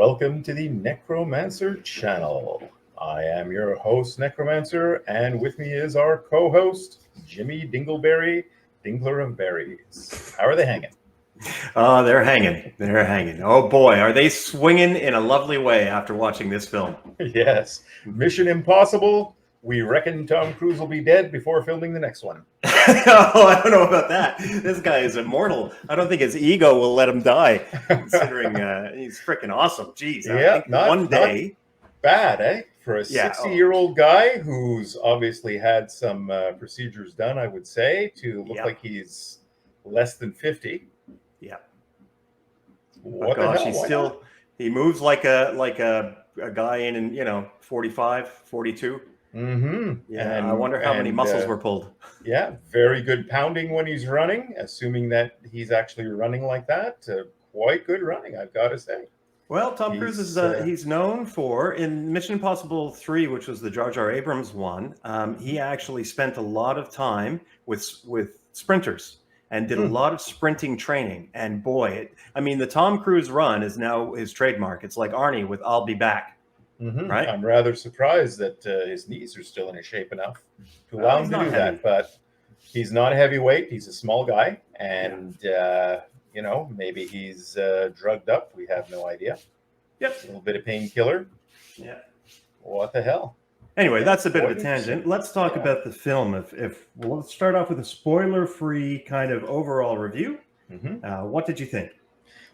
Welcome to the Necromancer channel. I am your host, Necromancer, and with me is our co-host, Jimmy Dingleberry, Dingler of Berries. How are they hanging? Oh, they're hanging. They're hanging. Oh boy, are they swinging in a lovely way after watching this film. Yes. Mission Impossible. We reckon Tom Cruise will be dead before filming the next one. Oh, I don't know about that. This guy is immortal. I don't think his ego will let him die, considering he's freaking awesome. Jeez, I think one day. Bad, eh? For a Yeah, 60-year-old guy who's obviously had some procedures done, I would say, to look like he's less than 50. Yeah. What the hell? He's still, he moves like a guy in 45, 42. Mm-hmm. Yeah, I wonder how many muscles were pulled. Yeah, very good pounding when he's running, assuming that he's actually running like that. Quite good running, I've got to say. Well, Tom Cruise is he's known for, in Mission Impossible 3, which was the Jar Jar Abrams one, he actually spent a lot of time with sprinters and did a lot of sprinting training. And boy, the Tom Cruise run is now his trademark. It's like Arnie with "I'll be back." Mm-hmm. Right? I'm rather surprised that his knees are still in shape enough to allow him to do that. But he's not a heavyweight. He's a small guy. And, maybe he's drugged up. We have no idea. Yep. A little bit of painkiller. Yeah. What the hell? Anyway, that's a bit of a tangent. Let's talk about the film. Let's start off with a spoiler-free kind of overall review. Mm-hmm. What did you think?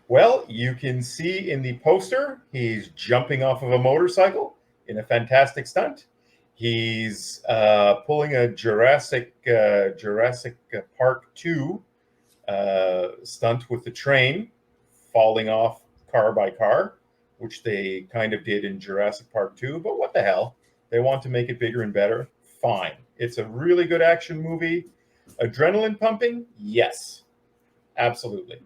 Well, you can see in the poster, he's jumping off of a motorcycle in a fantastic stunt. He's pulling a Jurassic Park 2 stunt with the train, falling off car by car, which they kind of did in Jurassic Park 2. But what the hell? They want to make it bigger and better. Fine. It's a really good action movie. Adrenaline pumping? Yes. Absolutely.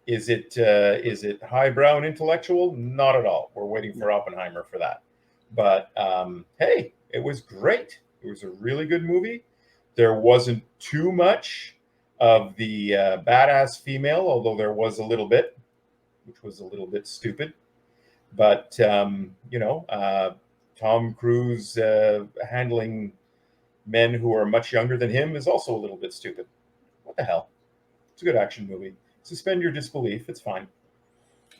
Is it highbrow and intellectual? Not at all. We're waiting for Oppenheimer for that. But hey, it was great. It was a really good movie. There wasn't too much of the badass female, although there was a little bit, which was a little bit stupid. But Tom Cruise handling men who are much younger than him is also a little bit stupid. What the hell? It's a good action movie. Suspend your disbelief. It's fine.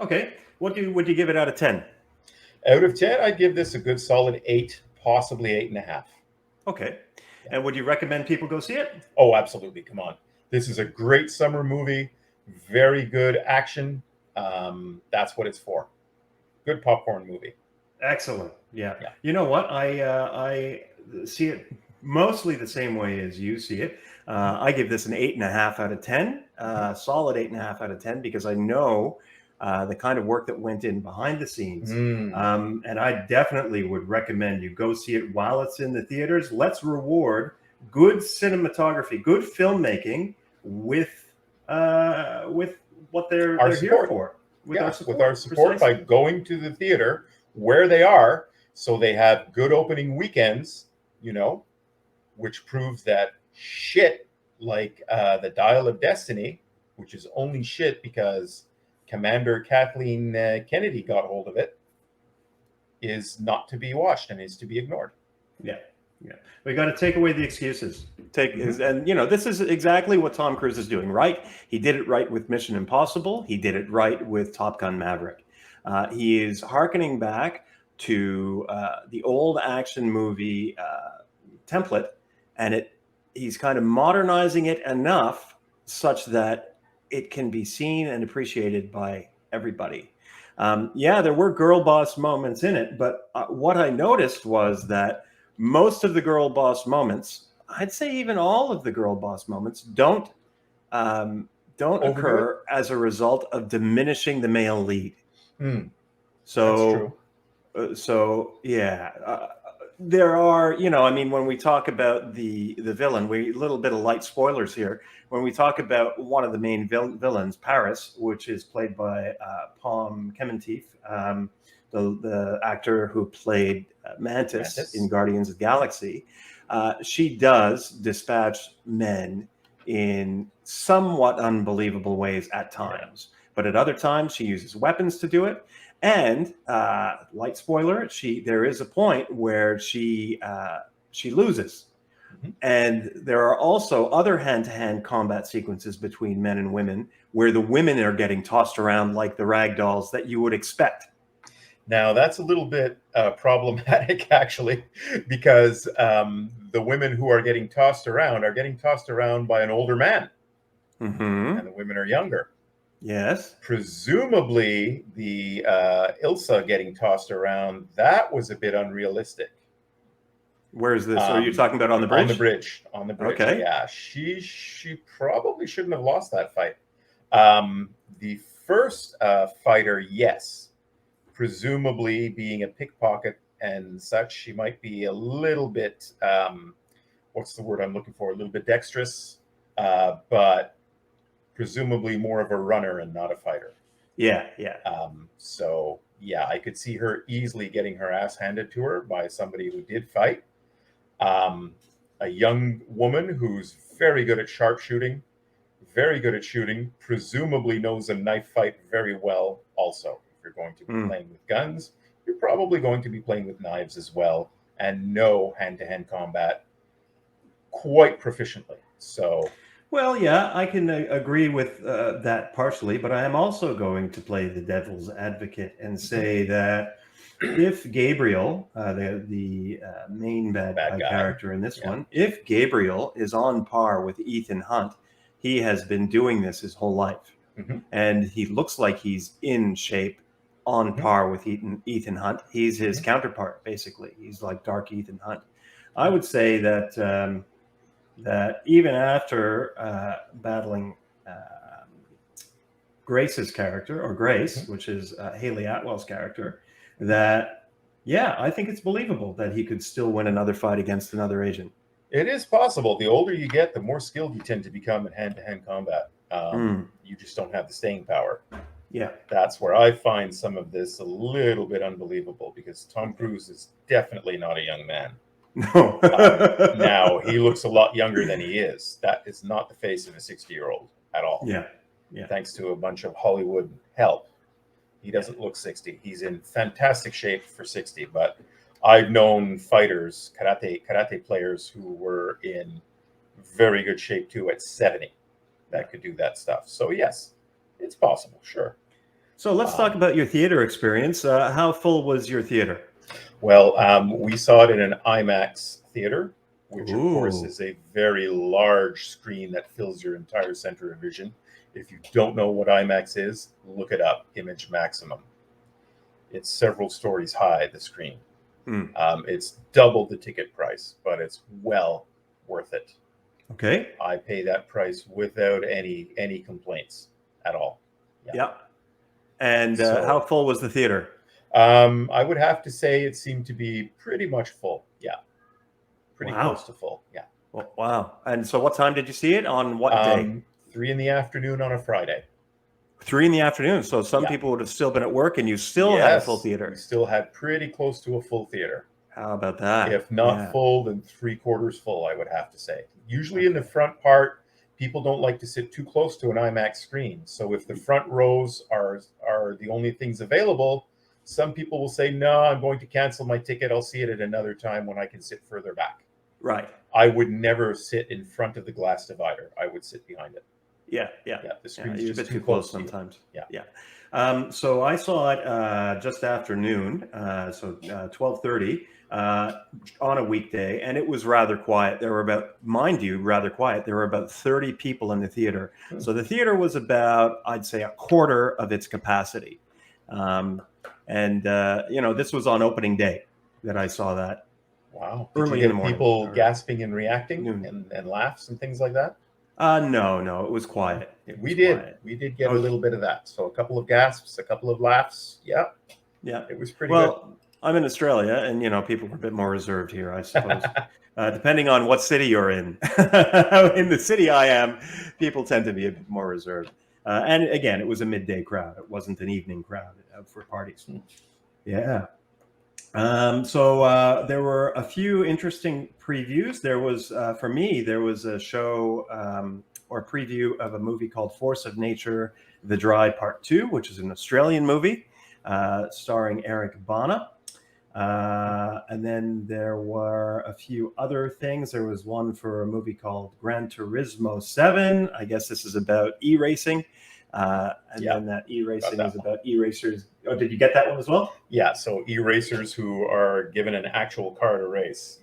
Okay. Would you give it out of 10? Out of 10, I'd give this a good solid 8, possibly 8.5. Okay. And would you recommend people go see it? Oh, absolutely. Come on. This is a great summer movie. Very good action. That's what it's for. Good popcorn movie. Excellent. Yeah. You know what? I see it mostly the same way as you see it. I give this an 8.5 out of 10, solid 8.5 out of 10, because I know the kind of work that went in behind the scenes. And I definitely would recommend you go see it while it's in the theaters. Let's reward good cinematography, good filmmaking with what they're here for. With our support by going to the theater where they are, so they have good opening weekends, which proves that shit like the Dial of Destiny, which is only shit because Commander Kathleen Kennedy got hold of it, is not to be watched and is to be ignored. Yeah. We got to take away the excuses. And this is exactly what Tom Cruise is doing, right? He did it right with Mission Impossible. He did it right with Top Gun Maverick. He is hearkening back to the old action movie template, and he's kind of modernizing it enough such that it can be seen and appreciated by everybody. There were girl boss moments in it, but what I noticed was that most of the girl boss moments, I'd say even all of the girl boss moments, don't occur as a result of diminishing the male lead. So there are, when we talk about the villain, a little bit of light spoilers here. When we talk about one of the main villains, Paris, which is played by Pom Klementieff, the actor who played Mantis in Guardians of the Galaxy, she does dispatch men in somewhat unbelievable ways at times. but at other times she uses weapons to do it. And light spoiler, there is a point where she loses. Mhm. And there are also other hand-to-hand combat sequences between men and women where the women are getting tossed around like the rag dolls that you would expect. Now, that's a little bit problematic, actually, because the women who are getting tossed around by an older man, Mm-hmm. and the women are younger. Yes. Presumably, the Ilsa getting tossed around, that was a bit unrealistic. Where is this? Are you talking about on the bridge? On the bridge. On the bridge. Okay. Yeah. She probably shouldn't have lost that fight. The first fighter, yes. Presumably being a pickpocket and such, she might be a little bit, what's the word I'm looking for? A little bit dexterous, but presumably more of a runner and not a fighter. Yeah. So, yeah, I could see her easily getting her ass handed to her by somebody who did fight. A young woman who's very good at sharpshooting, very good at shooting, presumably knows a knife fight very well also. If you're going to be playing with guns, you're probably going to be playing with knives as well, and know hand-to-hand combat quite proficiently. So, well, yeah, I can agree with that partially, but I am also going to play the devil's advocate and say that if Gabriel, the main bad guy character in this one, if Gabriel is on par with Ethan Hunt, he has been doing this his whole life. Mm-hmm. And he looks like he's in shape, on par with Ethan Hunt. He's his counterpart, basically. He's like Dark Ethan Hunt. I would say that that even after battling Grace's character, or Grace, which is Hayley Atwell's character, that, yeah, I think it's believable that he could still win another fight against another agent. It is possible. The older you get, the more skilled you tend to become in hand-to-hand combat. You just don't have the staying power. Yeah. That's where I find some of this a little bit unbelievable, because Tom Cruise is definitely not a young man. No. Now, he looks a lot younger than he is. That is not the face of a 60-year-old at all. Yeah. Thanks to a bunch of Hollywood help. He doesn't look 60. He's in fantastic shape for 60, but I've known fighters, karate players who were in very good shape too at 70 that could do that stuff. So yes, it's possible, sure. So let's talk about your theater experience. How full was your theater? Well, we saw it in an IMAX theater, which of course is a very large screen that fills your entire center of vision. If you don't know what IMAX is, look it up, Image Maximum. It's several stories high, the screen. It's double the ticket price, but it's well worth it. Okay. I pay that price without any complaints at all. Yeah. And how full was the theater? I would have to say it seemed to be pretty much full. Yeah. Pretty close to full. Yeah. Well, wow. And so what time did you see it? On what day? 3 in the afternoon on a Friday. 3 in the afternoon. So some people would have still been at work, and you still had a full theater. We still had pretty close to a full theater. How about that? If not full, then 3/4 full, I would have to say. Usually in the front part, people don't like to sit too close to an IMAX screen. So if the front rows are the only things available, some people will say, no, I'm going to cancel my ticket. I'll see it at another time when I can sit further back. Right. I would never sit in front of the glass divider. I would sit behind it. Yeah. The screen's just a bit too close sometimes. Yeah. So I saw it just after noon, so 12:30 on a weekday, and it was rather quiet. There were about, mind you, rather quiet. There were about 30 people in the theater. So the theater was about, I'd say, a quarter of its capacity. This was on opening day that I saw that. Wow. Early in the morning. People gasping and reacting and laughs and things like that? No, it was quiet. We did get a little bit of that. So a couple of gasps, a couple of laughs. Yeah. It was pretty good. I'm in Australia, and people are a bit more reserved here, I suppose. Depending on what city you're in. In the city I am, people tend to be a bit more reserved. And again, it was a midday crowd. It wasn't an evening crowd for parties. Yeah. There were a few interesting previews. There was, for me, there was a show or preview of a movie called Force of Nature, The Dry Part 2, which is an Australian movie starring Eric Bana. And then there were a few other things. There was one for a movie called Gran Turismo 7. I guess this is about e-racing. Then that e-racing is about e-racers. Oh, did you get that one as well? Yeah, so e-racers who are given an actual car to race.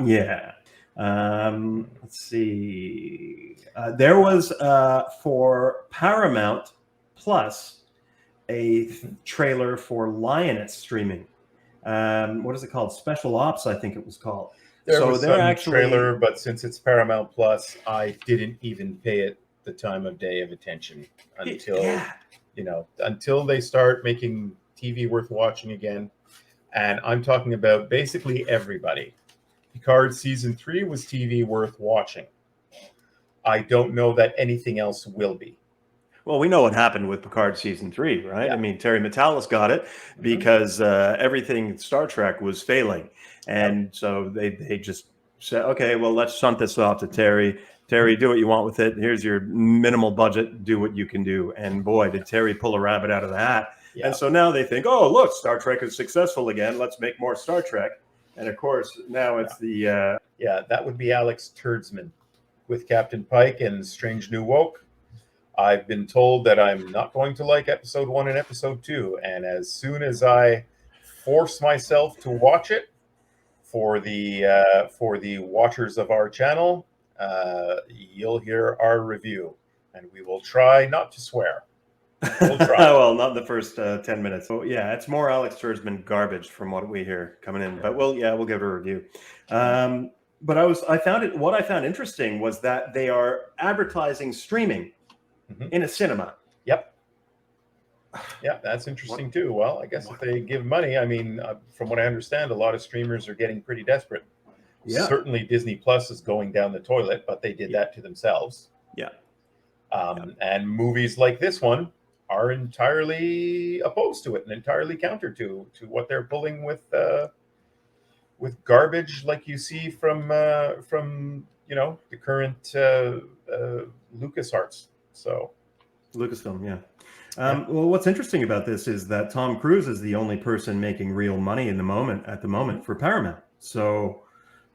Yeah. Let's see. There was for Paramount Plus a trailer for Lioness streaming. What is it called? Special Ops, I think it was called. There was some trailer, but since it's Paramount Plus, I didn't even pay it the time of day of attention until until they start making TV worth watching again. And I'm talking about basically everybody. Picard season 3 was TV worth watching. I don't know that anything else will be. Well, we know what happened with Picard season 3, right? Yeah. I mean, Terry Matalas got it because everything Star Trek was failing. And so they just said, okay, well, let's shunt this off to Terry. Terry, do what you want with it. Here's your minimal budget. Do what you can do. And boy, did Terry pull a rabbit out of the hat. Yeah. And so now they think, oh, look, Star Trek is successful again. Let's make more Star Trek. And of course, now it's the... that would be Alex Turdsman with Captain Pike and Strange New Woke. I've been told that I'm not going to like episode 1 and episode 2. And as soon as I force myself to watch it for the watchers of our channel, you'll hear our review, and we will try not to swear. We'll try. Well, not in the first 10 minutes. So yeah, it's more Alex Turdsman garbage from what we hear coming in. But we'll give it a review. But what I found interesting was that they are advertising streaming in a cinema. Yep. Yeah, that's interesting too. Well, I guess if they give money, I mean, from what I understand, a lot of streamers are getting pretty desperate. Yeah. Certainly Disney Plus is going down the toilet, but they did that to themselves. Yeah. And movies like this one are entirely opposed to it and entirely counter to what they're pulling with garbage like you see from the current LucasArts. So Lucasfilm, yeah. Well, what's interesting about this is that Tom Cruise is the only person making real money at the moment for Paramount. So,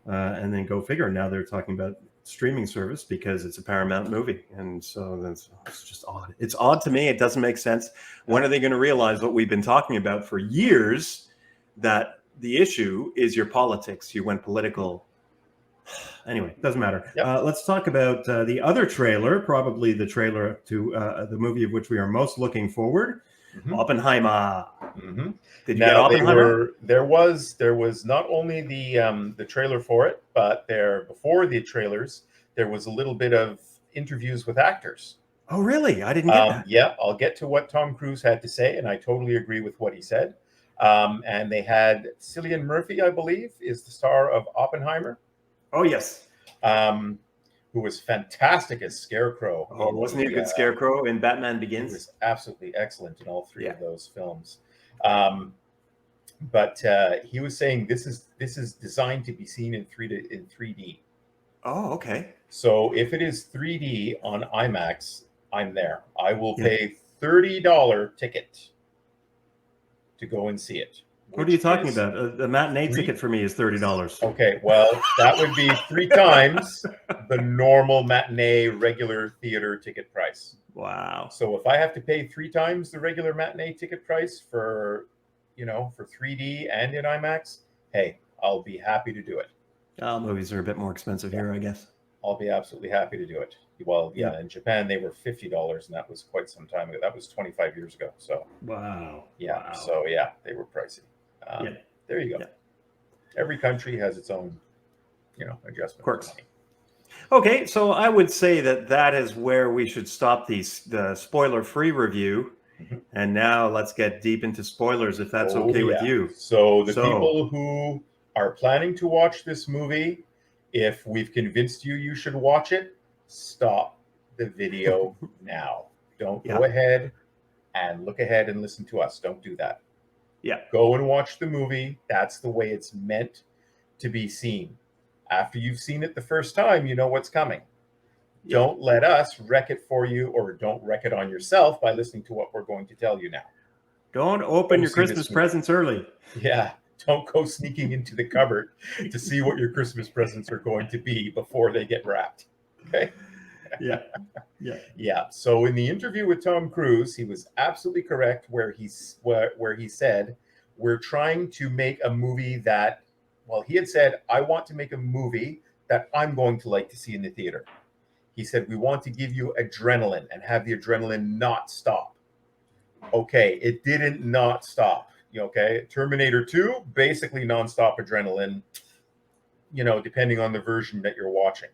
and then go figure. Now they're talking about streaming service because it's a Paramount movie, and so it's just odd. It's odd to me. It doesn't make sense. When are they going to realize what we've been talking about for years? That the issue is your politics. You went political. Anyway, doesn't matter. Yep. Let's talk about the other trailer, probably the trailer to the movie of which we are most looking forward, Oppenheimer. Did you get Oppenheimer? There was not only the trailer for it, but before the trailers, there was a little bit of interviews with actors. Oh, really? I didn't get that. Yeah, I'll get to what Tom Cruise had to say, and I totally agree with what he said. And they had Cillian Murphy, I believe, is the star of Oppenheimer. Oh, yes. Who was fantastic as Scarecrow. Oh, wasn't he a good Scarecrow in Batman Begins? He was absolutely excellent in all three of those films. But he was saying this is designed to be seen in 3D. Oh, okay. So if it is 3D on IMAX, I'm there. I will pay $30 ticket to go and see it. What are you talking about? A matinee ticket for me is $30. Okay, well, that would be 3 times the normal matinee regular theater ticket price. Wow. So if I have to pay 3 times the regular matinee ticket price for 3D and in IMAX, hey, I'll be happy to do it. Movies are a bit more expensive here, I guess. I'll be absolutely happy to do it. Well, yeah, in Japan they were $50, and that was quite some time ago. That was 25 years ago. So wow. Yeah. Wow. So yeah, they were pricey. There you go. Yeah. Every country has its own, adjustment. Quirks. Okay, so I would say that is where we should stop the spoiler-free review, and now let's get deep into spoilers, if that's okay with you. So people who are planning to watch this movie, if we've convinced you should watch it, stop the video now. Don't go ahead and look ahead and listen to us. Don't do that. Yeah. Go and watch the movie. That's the way it's meant to be seen. After you've seen it the first time, you know what's coming. Yeah. Don't let us wreck it for you, or don't wreck it on yourself by listening to what we're going to tell you now. Don't open your see Christmas this movie. presents early. Yeah. Don't go sneaking into the cupboard to see what your Christmas presents are going to be before they get wrapped. Okay. Yeah. Yeah. Yeah. So in the interview with Tom Cruise, he was absolutely correct where he said, we're trying to make a movie that, well, he had said, I want to make a movie that I'm going to like to see in the theater. He said, we want to give you adrenaline and have the adrenaline not stop. Okay. It didn't not stop. Okay. Terminator 2, basically nonstop adrenaline, depending on the version that you're watching.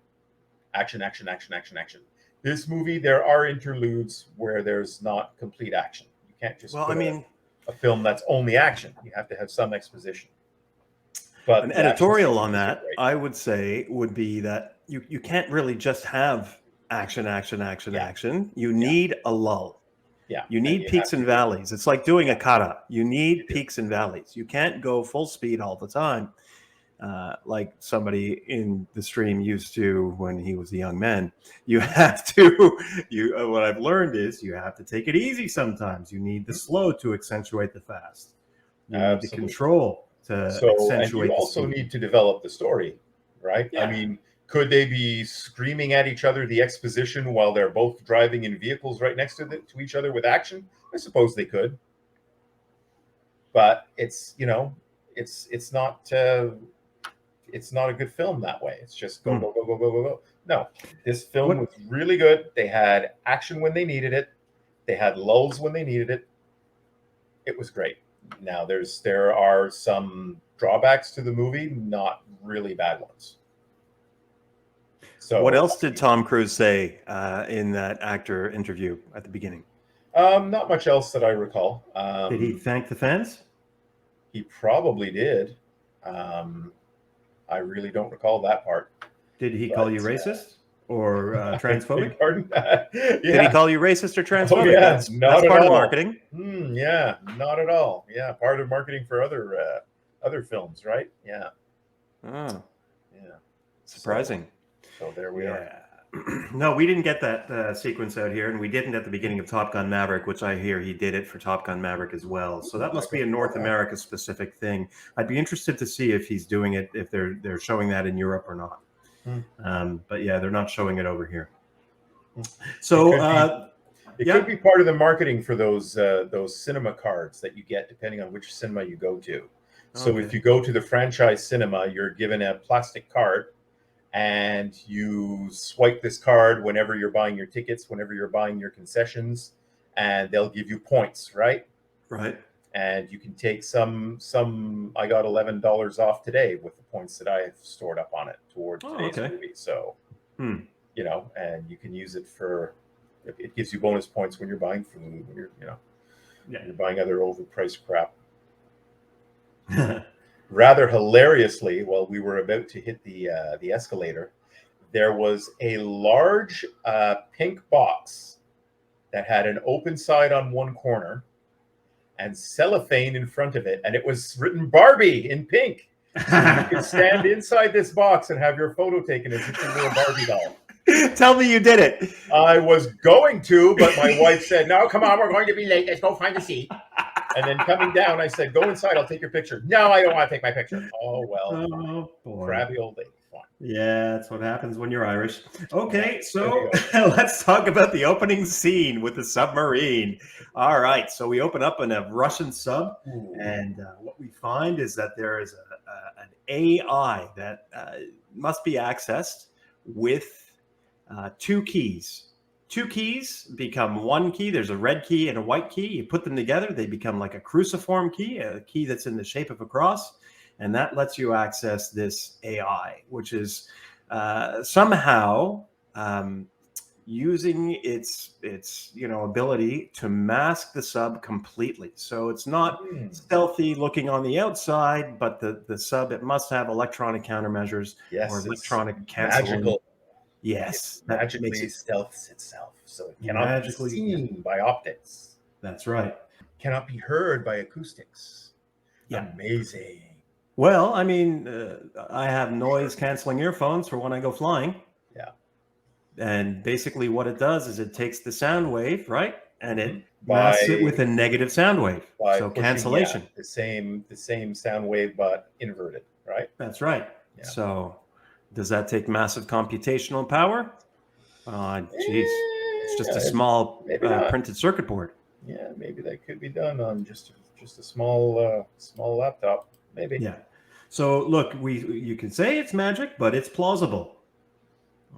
Action, action, action, action, action. This movie, there are interludes where there's not complete action. You can't just put a film that's only action. You have to have some exposition. But an editorial on that, I would say, would be that you can't really just have action, action, action, action. You need a lull. Yeah. You need peaks and valleys. It's like doing a kata. You need peaks and valleys. You can't go full speed all the time. Like somebody in the stream used to when he was a young man. You have to, what I've learned is you have to take it easy sometimes. You need the slow to accentuate the fast. You need the control to accentuate and you also need to develop the story, right? Yeah. I mean, could they be screaming at each other the exposition while they're both driving in vehicles right next to each other with action? I suppose they could. But it's not a good film that way. It's just go, go, go, go, go, go, go. No, this film was really good. They had action when they needed it. They had lulls when they needed it. It was great. Now there are some drawbacks to the movie, not really bad ones. So what else did Tom Cruise say in that actor interview at the beginning? Not much else that I recall. Did he thank the fans? He probably did. I really don't recall that part. Did he call you racist or transphobic? Pardon? Did he call you racist or transphobic? Oh, yeah, that's part of marketing. Yeah, not at all. Yeah, part of marketing for other films, right? Yeah. Oh, yeah. Surprising. So there we are. No, we didn't get that sequence out here, and we didn't at the beginning of Top Gun Maverick, which I hear he did it for Top Gun Maverick as well. So that must be a North America specific thing. I'd be interested to see if he's doing it, if they're showing that in Europe or not. But yeah, they're not showing it over here. So it could be part of the marketing for those cinema cards that you get depending on which cinema you go to. So if you go to the franchise cinema, you're given a plastic card. And you swipe this card whenever you're buying your tickets, whenever you're buying your concessions, and they'll give you points, right? Right. And you can take some. I got $11 off today with the points that I have stored up on it towards today's movie. So, and you can use it for. It gives you bonus points when you're buying food. When you're buying other overpriced crap. Rather hilariously, while we were about to hit the escalator, there was a large pink box that had an open side on one corner and cellophane in front of it, and it was written Barbie in pink. So you could stand inside this box and have your photo taken as if you were a Barbie doll. Tell me you did it. I was going to, but my wife said, "No, come on, we're going to be late. Let's go find a seat." And then coming down, I said, "Go inside. I'll take your picture." "No, I don't want to take my picture." "Oh, well, boy. Crabby old lady." Fine. Yeah, that's what happens when you're Irish. Okay, so let's talk about the opening scene with the submarine. All right, so we open up in a Russian sub, and what we find is that there is an AI that must be accessed with two keys. Two keys become one key. There's a red key and a white key. You put them together, they become like a cruciform key, a key that's in the shape of a cross. And that lets you access this AI, which is somehow using its ability to mask the sub completely. So it's not stealthy looking on the outside, but the sub, it must have electronic countermeasures or electronic canceling. Magical. Yes, that magically stealths itself, so it cannot be seen by optics. That's right. Cannot be heard by acoustics. Yeah. Amazing. Well, I mean, I have noise canceling earphones for when I go flying. Yeah. And basically what it does is it takes the sound wave, right? And it By masks it with a negative sound wave. So pushing, cancellation. the same sound wave but inverted, right? That's right. Yeah. So does that take massive computational power? Geez, it's just a small maybe not. printed circuit board. Yeah, maybe that could be done on just a small laptop. Maybe. Yeah. So look, you can say it's magic, but it's plausible.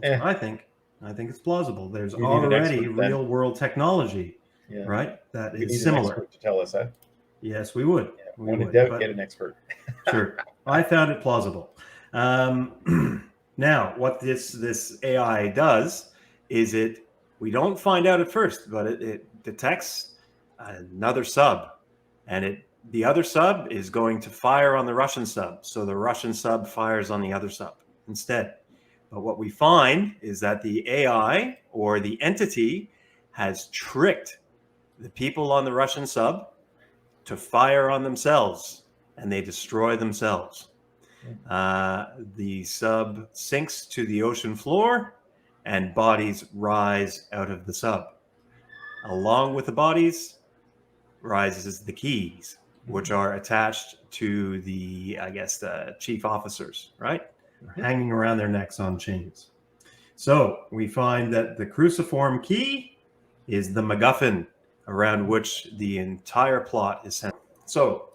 That's what I think. I think it's plausible. There's We need an already expert then. real world technology, Yeah. right? That We is need an similar. expert to tell us that. Yes, we would. Yeah. We When in would, doubt, but- get an expert. Sure. I found it plausible. Now, what this AI does is we don't find out at first, but it detects another sub, and the other sub is going to fire on the Russian sub. So the Russian sub fires on the other sub instead. But what we find is that the AI or the entity has tricked the people on the Russian sub to fire on themselves, and they destroy themselves. The sub sinks to the ocean floor, and bodies rise out of the sub. Along with the bodies rises the keys, which are attached to the, I guess, the chief officers, right? Hanging around their necks on chains. So we find that the cruciform key is the MacGuffin around which the entire plot is centered. So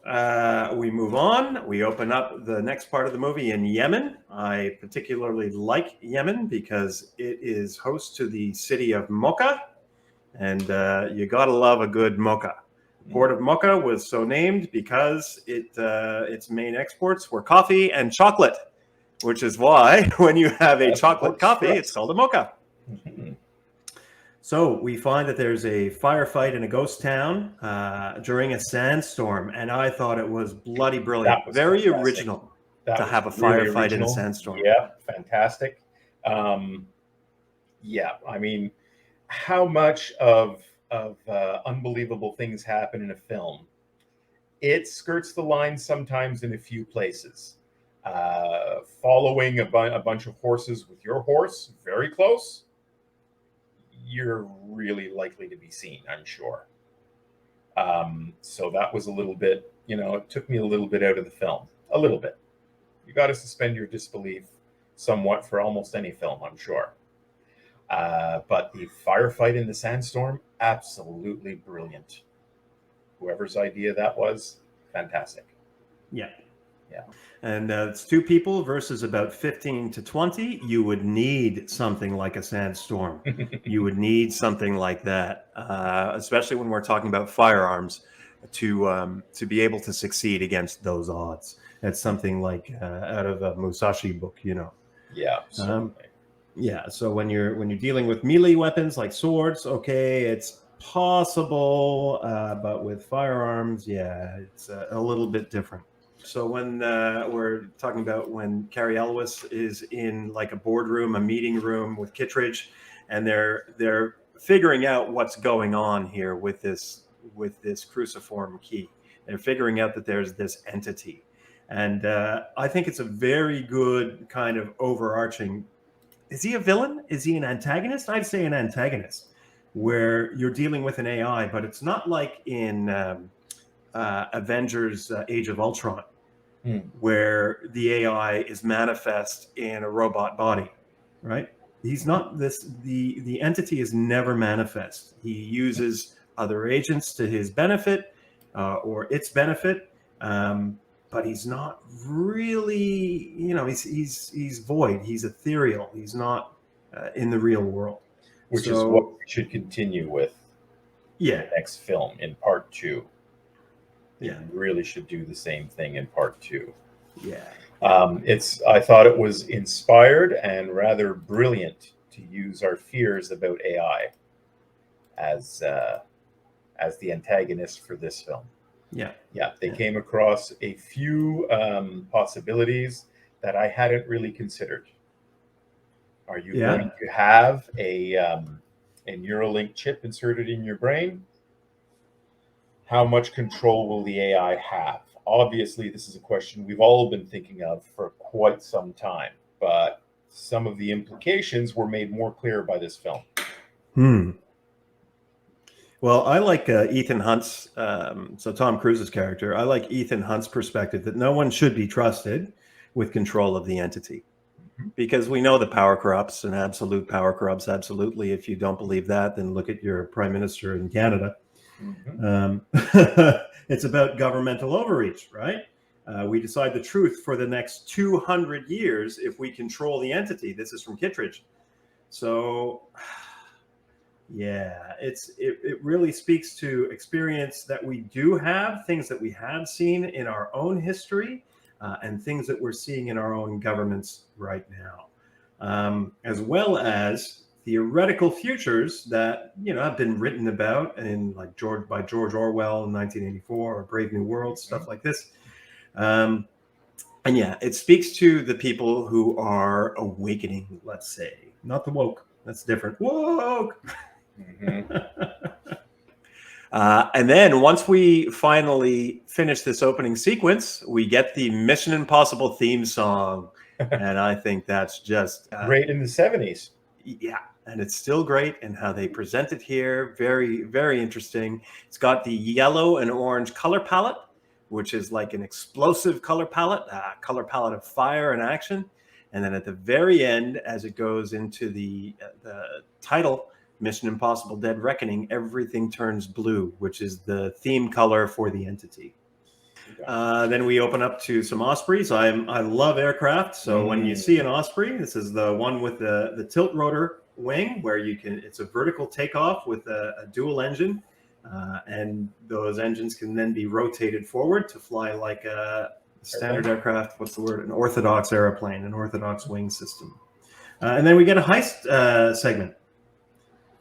we move on. We open up the next part of the movie in Yemen. I particularly like Yemen because it is host to the city of Mocha, and you gotta love a good mocha. Port of Mocha was so named because its main exports were coffee and chocolate, which is why when you have a chocolate coffee, it's called a mocha. So we find that there's a firefight in a ghost town during a sandstorm, and I thought it was bloody brilliant. That was very fantastic. original That to was have a really firefight in a original. sandstorm. Yeah, fantastic. Yeah, I mean, how much of unbelievable things happen in a film? It skirts the line sometimes in a few places. Following a bunch of horses with your horse very close, you're really likely to be seen, I'm sure. So that was a little bit, it took me a little bit out of the film. A little bit. You got to suspend your disbelief somewhat for almost any film, I'm sure. But the firefight in the sandstorm, absolutely brilliant. Whoever's idea that was, fantastic. Yeah. Yeah. And it's 2 people versus about 15 to 20. You would need something like a sandstorm. You would need something like that, especially when we're talking about firearms, to be able to succeed against those odds. That's something like out of a Musashi book, Yeah, certainly. Yeah. So when you're dealing with melee weapons like swords, okay, it's possible, but with firearms, yeah, it's a little bit different. So when we're talking about when Carrie Elwes is in like a boardroom, a meeting room with Kittredge, and they're figuring out what's going on here with this cruciform key. They're figuring out that there's this entity, and I think it's a very good kind of overarching. Is he a villain? Is he an antagonist? I'd say an antagonist, where you're dealing with an AI, but it's not like in Avengers: Age of Ultron, where the AI is manifest in a robot body, right? He's not this. The entity is never manifest. He uses other agents to his benefit or its benefit, but he's not really. He's void. He's ethereal. He's not in the real world. Which is what we should continue with. Yeah. In the next film in part 2. Yeah. You really should do the same thing in part 2. Yeah. I thought it was inspired and rather brilliant to use our fears about AI as the antagonist for this film. Yeah. Yeah, they came across a few possibilities that I hadn't really considered. Are you going to have a Neuralink chip inserted in your brain? How much control will the AI have Obviously, this is a question we've all been thinking of for quite some time, but some of the implications were made more clear by this film. Well, I like Ethan Hunt's, so Tom Cruise's character, I like Ethan Hunt's perspective that no one should be trusted with control of the entity. Because we know that power corrupts, and absolute power corrupts absolutely. If you don't believe that, then look at your prime minister in Canada. It's about governmental overreach, right? We decide the truth for the next 200 years if we control the entity. This is from Kittredge. So, yeah, it really speaks to experience that we do have, things that we have seen in our own history, and things that we're seeing in our own governments right now, as well as theoretical futures that have been written about in by George Orwell in 1984 or Brave New World, stuff like this. And yeah, it speaks to the people who are awakening, let's say, not the woke. That's different. Woke. And then once we finally finish this opening sequence, we get the Mission Impossible theme song. And I think that's just great in the 70s. Yeah, and it's still great. And how they present it here, very, very interesting. It's got the yellow and orange color palette, which is like an explosive color palette of fire and action. And then at the very end, as it goes into the title, Mission Impossible Dead Reckoning, everything turns blue, which is the theme color for the entity. Then we open up to some Ospreys. I love aircraft, so when you see an Osprey, this is the one with the tilt rotor wing, where it's a vertical takeoff with a dual engine, and those engines can then be rotated forward to fly like a standard aircraft. What's the word? An orthodox airplane, an orthodox wing system. And then we get a heist segment.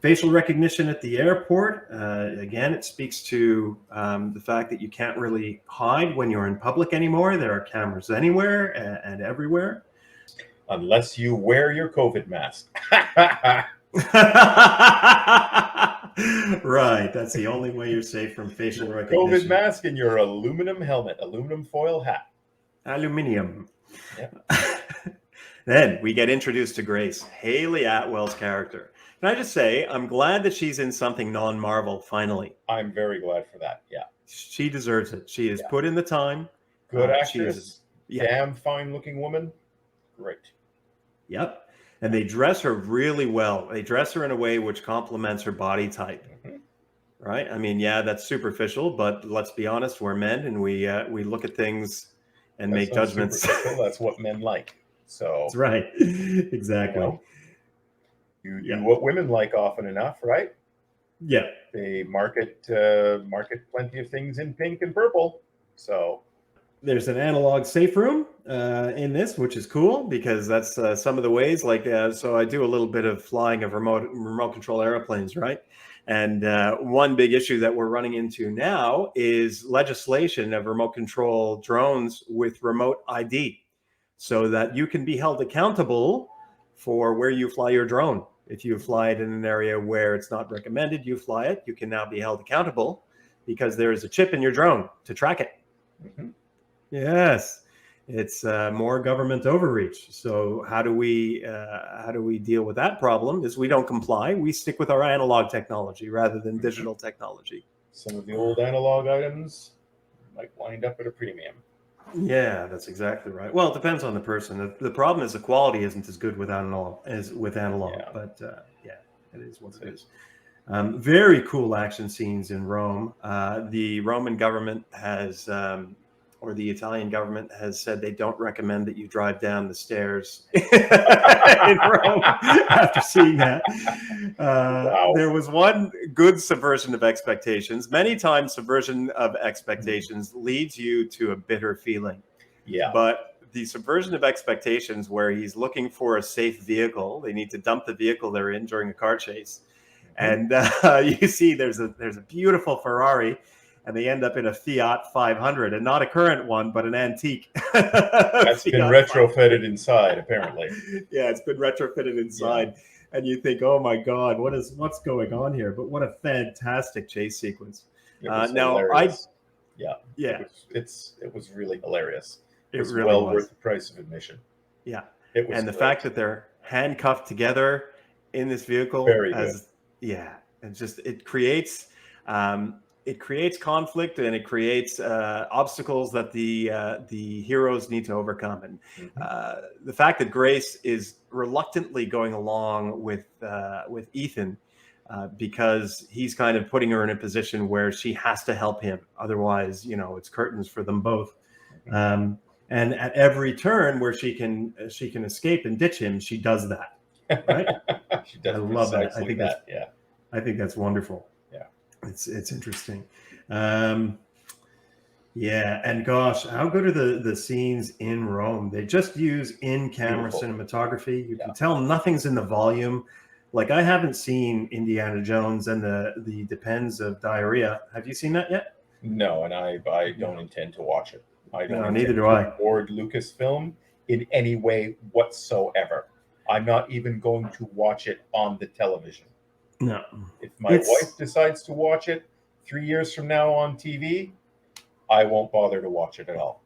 Facial recognition at the airport. Again, it speaks to the fact that you can't really hide when you're in public anymore. There are cameras anywhere and everywhere. Unless you wear your COVID mask. Right. That's the only way you're safe from facial recognition. COVID mask and your aluminum helmet, aluminum foil hat. Aluminium. Yep. Then we get introduced to Grace, Hayley Atwell's character. Can I just say, I'm glad that she's in something non-Marvel, finally. I'm very glad for that, yeah. She deserves it. She has put in the time. Good actress, damn fine-looking woman. Great. Yep. And they dress her really well. They dress her in a way which complements her body type. Right? I mean, yeah, that's superficial, but let's be honest, we're men, and we look at things and make judgments. That's what men like. So that's right. Exactly. You do what women like often enough, right? Yeah. They market plenty of things in pink and purple. So there's an analog safe room in this, which is cool because that's some of the ways. So I do a little bit of flying of remote control airplanes, right? And one big issue that we're running into now is legislation of remote control drones with remote ID, so that you can be held accountable for where you fly your drone. If you fly it in an area where it's not recommended you fly it, you can now be held accountable because there is a chip in your drone to track it. Yes, it's more government overreach. So how do we deal with that problem? Is we don't comply. We stick with our analog technology rather than digital technology. Some of the old analog items might wind up at a premium. Yeah, that's exactly right. Well, it depends on the person. The problem is the quality isn't as good with analog as with analog. Yeah. But yeah, it is what it is. Very cool action scenes in Rome. The Roman government has, or the Italian government has said they don't recommend that you drive down the stairs in Rome after seeing that. Wow. There was one good subversion of expectations. Many times subversion of expectations leads you to a bitter feeling. Yeah. But the subversion of expectations where he's looking for a safe vehicle, they need to dump the vehicle they're in during a car chase. And you see there's a beautiful Ferrari, and they end up in a Fiat 500, and not a current one, but an antique. That's been retrofitted inside, apparently. Yeah, it's been retrofitted inside. Yeah. And you think, oh my God, what's going on here? But what a fantastic chase sequence. Now, Yeah. Yeah. It was really hilarious. It was really well was. worth the price of admission. Yeah. It was And the great. fact that they're handcuffed together in this vehicle Very good. and just it creates conflict, and it creates obstacles that the heroes need to overcome. And the fact that Grace is reluctantly going along with Ethan because he's kind of putting her in a position where she has to help him, otherwise, it's curtains for them both. And at every turn where she can escape and ditch him, she does that. Right? She does. I love that. I think that's wonderful. Yeah. It's interesting. Yeah, and gosh, how good are the scenes in Rome? They just use in-camera cinematography. You can tell nothing's in the volume. Like, I haven't seen Indiana Jones and the Depends of Diarrhea. Have you seen that yet? No, and I don't intend to watch it. I don't. No, neither do I. Board Lucasfilm in any way whatsoever. I'm not even going to watch it on the television. No. If my wife decides to watch it 3 years from now on TV, I won't bother to watch it at all.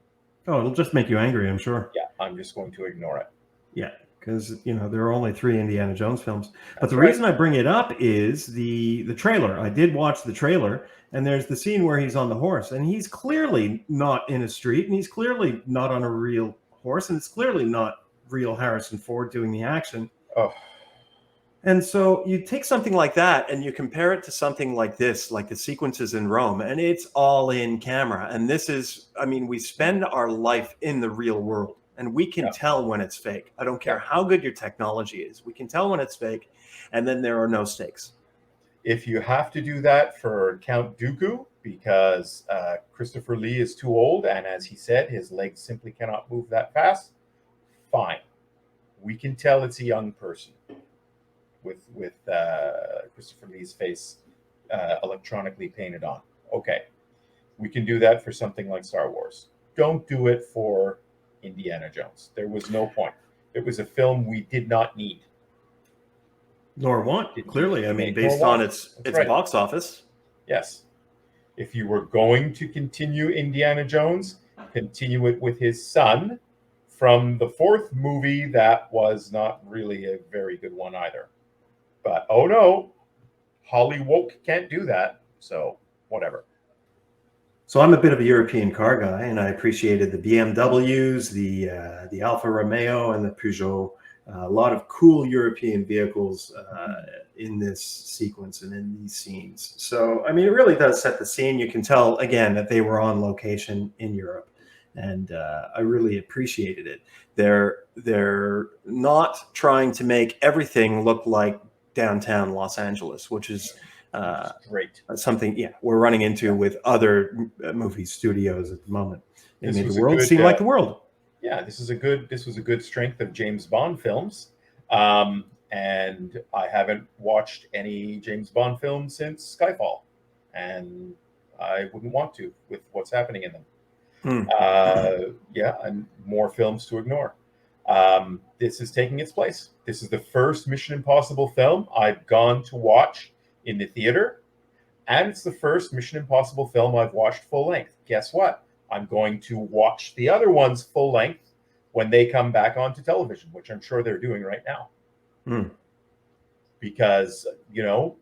Oh, it'll just make you angry, I'm sure. Yeah, I'm just going to ignore it. Yeah, because there are only 3 Indiana Jones films. But the reason I bring it up is the trailer. I did watch the trailer, and there's the scene where he's on the horse, and he's clearly not in a street, and he's clearly not on a real horse, and it's clearly not real Harrison Ford doing the action. Oh. And so you take something like that and you compare it to something like this, like the sequences in Rome, and it's all in camera. And this is, we spend our life in the real world, and we can tell when it's fake. I don't care how good your technology is. We can tell when it's fake, and then there are no stakes. If you have to do that for Count Dooku because Christopher Lee is too old, and as he said, his legs simply cannot move that fast, fine. We can tell it's a young person with Christopher Lee's face electronically painted on. Okay, we can do that for something like Star Wars. Don't do it for Indiana Jones. There was no point. It was a film we did not need. Nor want, clearly. Based on its box office. Yes. If you were going to continue Indiana Jones, continue it with his son from the 4th movie that was not really a very good one either. But, oh no, Hollywood can't do that. So, whatever. So I'm a bit of a European car guy, and I appreciated the BMWs, the Alfa Romeo, and the Peugeot. A lot of cool European vehicles in this sequence and in these scenes. So, it really does set the scene. You can tell, again, that they were on location in Europe, and I really appreciated it. They're not trying to make everything look like downtown Los Angeles, which is great. Something we're running into with other movie studios at the moment. They made the world seem like the world. Yeah, this was a good strength of James Bond films. And I haven't watched any James Bond films since Skyfall, and I wouldn't want to with what's happening in them. And more films to ignore. This is taking its place. This is the first Mission Impossible film I've gone to watch in the theater, and it's the first Mission Impossible film I've watched full length. Guess what? I'm going to watch the other ones full length when they come back onto television, which I'm sure they're doing right now. Because,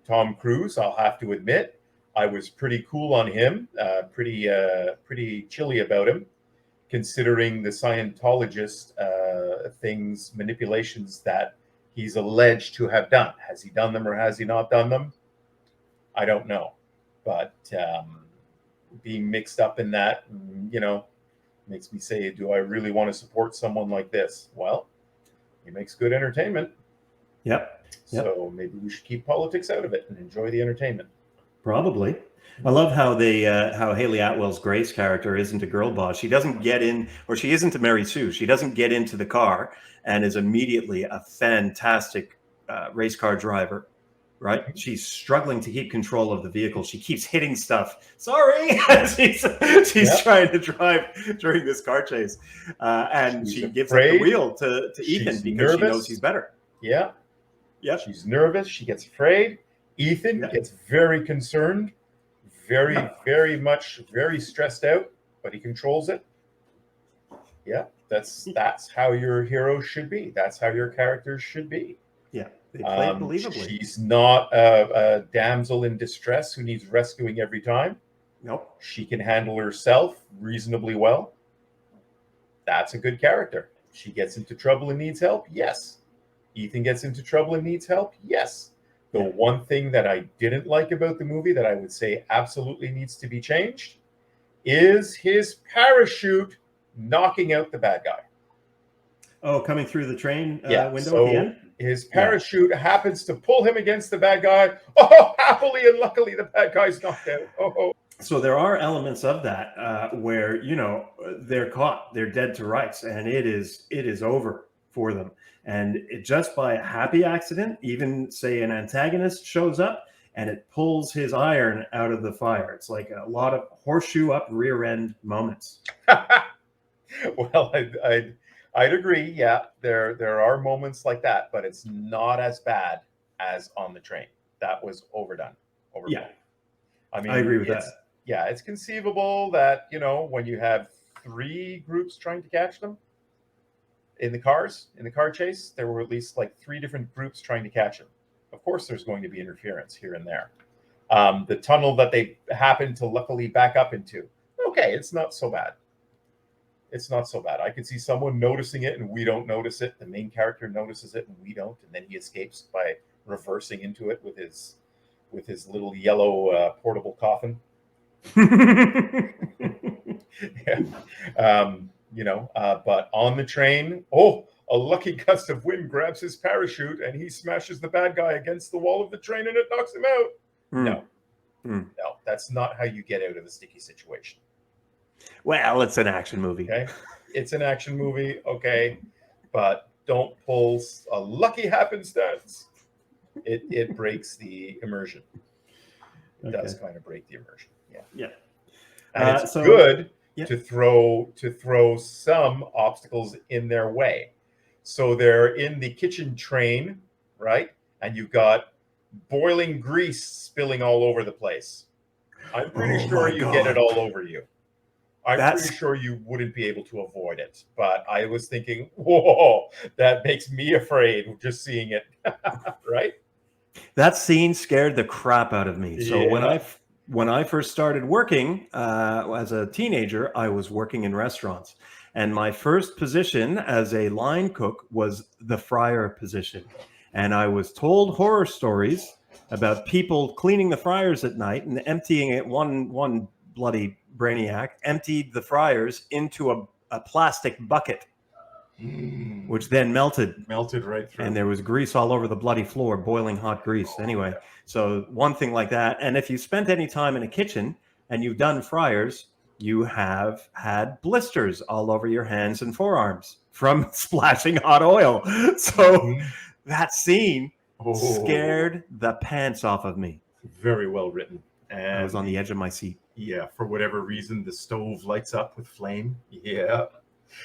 Tom Cruise, I'll have to admit, I was pretty cool on him, pretty chilly about him, considering the Scientologist manipulations that he's alleged to have done. Has he done them or has he not done them? I don't know. But being mixed up in that, makes me say, do I really want to support someone like this? Well, he makes good entertainment. Yep. So maybe we should keep politics out of it and enjoy the entertainment. Probably. I love how how Hayley Atwell's Grace character isn't a girl boss. She doesn't get in, or she isn't a Mary Sue. She doesn't get into the car and is immediately a fantastic race car driver. Right? She's struggling to keep control of the vehicle. She keeps hitting stuff. Sorry, she's trying to drive during this car chase, and she gives up the wheel to Ethan because she knows he's better. Yeah. Yeah. She's nervous. She gets afraid. Ethan gets very concerned, very much very stressed out, but he controls it. Yeah, that's how your hero should be. That's how your characters should be. Yeah, they play it believably. She's not a damsel in distress who needs rescuing every time. Nope. She can handle herself reasonably well. That's a good character. She gets into trouble and needs help. Yes. Ethan gets into trouble and needs help. Yes. The one thing that I didn't like about the movie that I would say absolutely needs to be changed is his parachute knocking out the bad guy. Oh, coming through the train window so at the end? His parachute happens to pull him against the bad guy. Oh, happily and luckily the bad guy's knocked out. Oh. So there are elements of that where, you know, they're caught, they're dead to rights, and it is over for them. And it just by a happy accident, even say an antagonist shows up and it pulls his iron out of the fire. It's like a lot of horseshoe up rear end moments. Well, I'd agree. Yeah, there are moments like that, but it's not as bad as on the train. That was overdone. Yeah, I mean, I agree with that. Yeah, it's conceivable that, you know, when you have 3 groups trying to catch them in the car chase, there were at least like 3 different groups trying to catch him. Of course, there's going to be interference here and there. The tunnel that they happened to luckily back up into, okay, it's not so bad. It's not so bad. I could see someone noticing it and we don't notice it. The main character notices it and we don't, and then he escapes by reversing into it with his little yellow portable coffin. Yeah. You know, but on the train, a lucky gust of wind grabs his parachute and he smashes the bad guy against the wall of the train and it knocks him out. No, that's not how you get out of a sticky situation. Well, it's an action movie. Okay, it's an action movie. Okay, but don't pull a lucky happenstance. It breaks the immersion. It does kind of break the immersion. Yeah. And it's good to throw some obstacles in their way. So they're in the kitchen train, right? And you've got boiling grease spilling all over the place. I'm pretty sure you get it all over you. Pretty sure you wouldn't be able to avoid it. But I was thinking, whoa, that makes me afraid just seeing it. Right? That scene scared the crap out of me. So when I first started working as a teenager, I was working in restaurants. And my first position as a line cook was the fryer position. And I was told horror stories about people cleaning the fryers at night and emptying it. One bloody brainiac emptied the fryers into a plastic bucket, which then melted right through. And there was grease all over the bloody floor, boiling hot grease. Anyway, so one thing like that. And if you spent any time in a kitchen and you've done fryers, you have had blisters all over your hands and forearms from splashing hot oil. So that scene scared the pants off of me. Very well written. And I was on the edge of my seat. Yeah, for whatever reason, the stove lights up with flame. Yeah.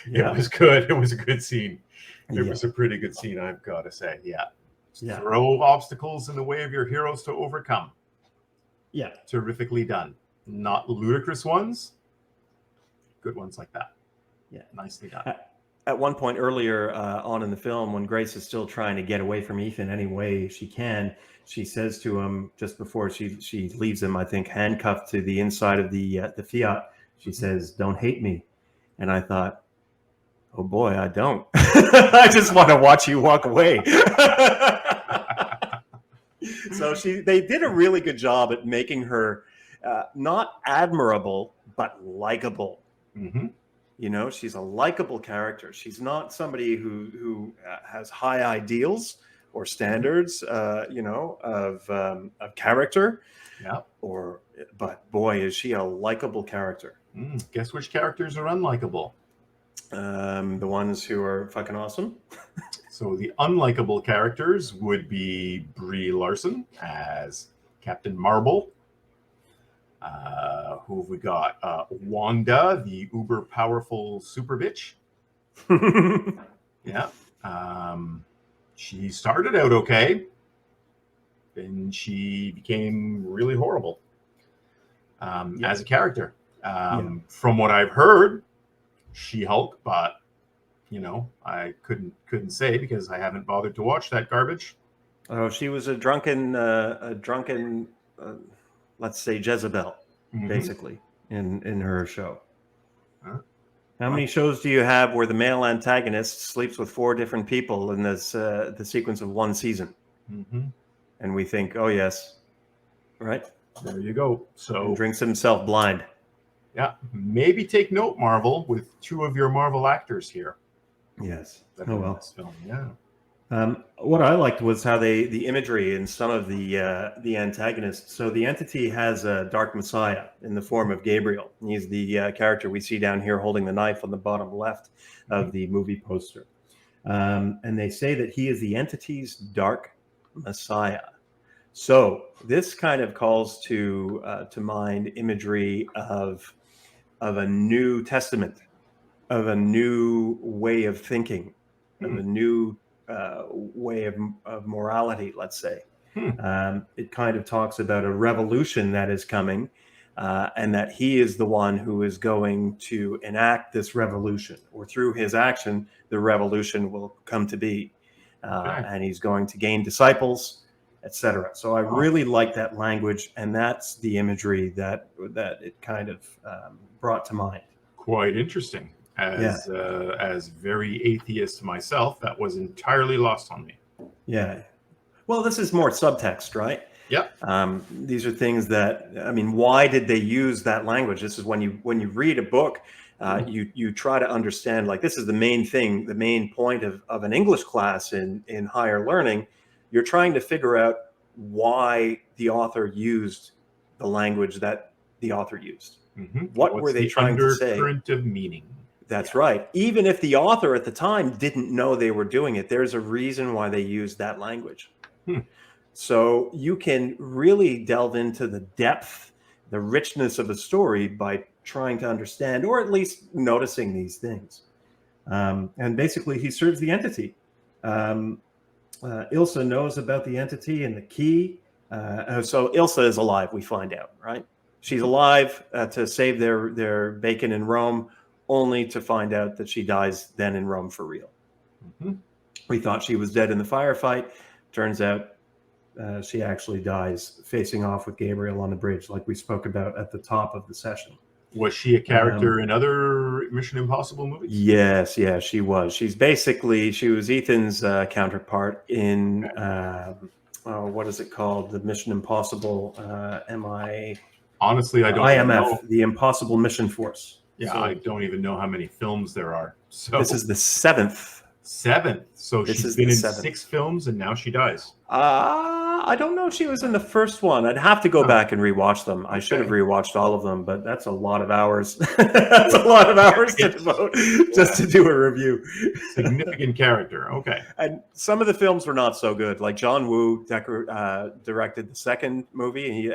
It was good. It was a good scene. It was a pretty good scene, I've got to say. Yeah. Throw obstacles in the way of your heroes to overcome. Yeah. Terrifically done. Not ludicrous ones. Good ones like that. Yeah. Nicely done. At one point earlier on in the film, when Grace is still trying to get away from Ethan any way she can, she says to him just before she leaves him, I think, handcuffed to the inside of the Fiat, she says, "Don't hate me." And I thought, oh boy, I don't. I just want to watch you walk away. So they did a really good job at making her not admirable, but likable. Mm-hmm. You know, she's a likable character. She's not somebody who has high ideals or standards, of character. Yeah. But boy, is she a likable character. Guess which characters are unlikable? The ones who are fucking awesome. So the unlikable characters would be Brie Larson as Captain Marble. Who have we got? Wanda, the uber powerful super bitch. Yeah. She started out okay. Then she became really horrible. as a character. From what I've heard, She-Hulk, but I couldn't say because I haven't bothered to watch that garbage. Oh, she was a drunken, let's say Jezebel, basically in her show. How many shows do you have where the male antagonist sleeps with 4 different people in this the sequence of one season? And we think, oh yes, right? There you go. So and drinks himself blind. Yeah, maybe take note, Marvel, with 2 of your Marvel actors here. Yes. Oh well. This film. Yeah. What I liked was how the imagery in some of the antagonists. So the entity has a dark messiah in the form of Gabriel. He's the character we see down here holding the knife on the bottom left of the movie poster. And they say that he is the entity's dark messiah. So this kind of calls to mind imagery of a new testament, of a new way of thinking, of a new way of morality, let's say. It kind of talks about a revolution that is coming, and that he is the one who is going to enact this revolution, or through his action, the revolution will come to be. And he's going to gain disciples, etc. So I really like that language, and that's the imagery that it kind of brought to mind. Quite interesting. As very atheist myself, that was entirely lost on me. Yeah. Well, this is more subtext, right? Yeah. These are things that, I mean, why did they use that language? This is when you read a book, you try to understand, like, this is the main thing, the main point of an English class in higher learning. You're trying to figure out why the author used the language that the author used. What were they trying to say? Undercurrent of meaning. That's right. Even if the author at the time didn't know they were doing it, there's a reason why they used that language. So you can really delve into the depth, the richness of a story by trying to understand, or at least noticing these things. And basically, he serves the entity. Ilsa knows about the entity and the key. So Ilsa is alive, we find out, right? She's alive to save their bacon in Rome, only to find out that she dies then in Rome for real. We thought she was dead in the firefight. Turns out she actually dies facing off with Gabriel on the bridge, like we spoke about at the top of the session. Was she a character in other Mission Impossible movies? Yes, yeah, she was. She was Ethan's counterpart in, what is it called? The Mission Impossible, Honestly, I don't IMF, know. The Impossible Mission Force. Yeah, so, I don't even know how many films there are. So this is the 7th. 7th. So she's been in 6 films and now she dies. I don't know if she was in the first one. I'd have to go back and rewatch them. I should have rewatched all of them, but that's a lot of hours. That's a lot of hours to devote just to do a review. Significant character. Okay. And some of the films were not so good. Like John Woo directed the second movie. He,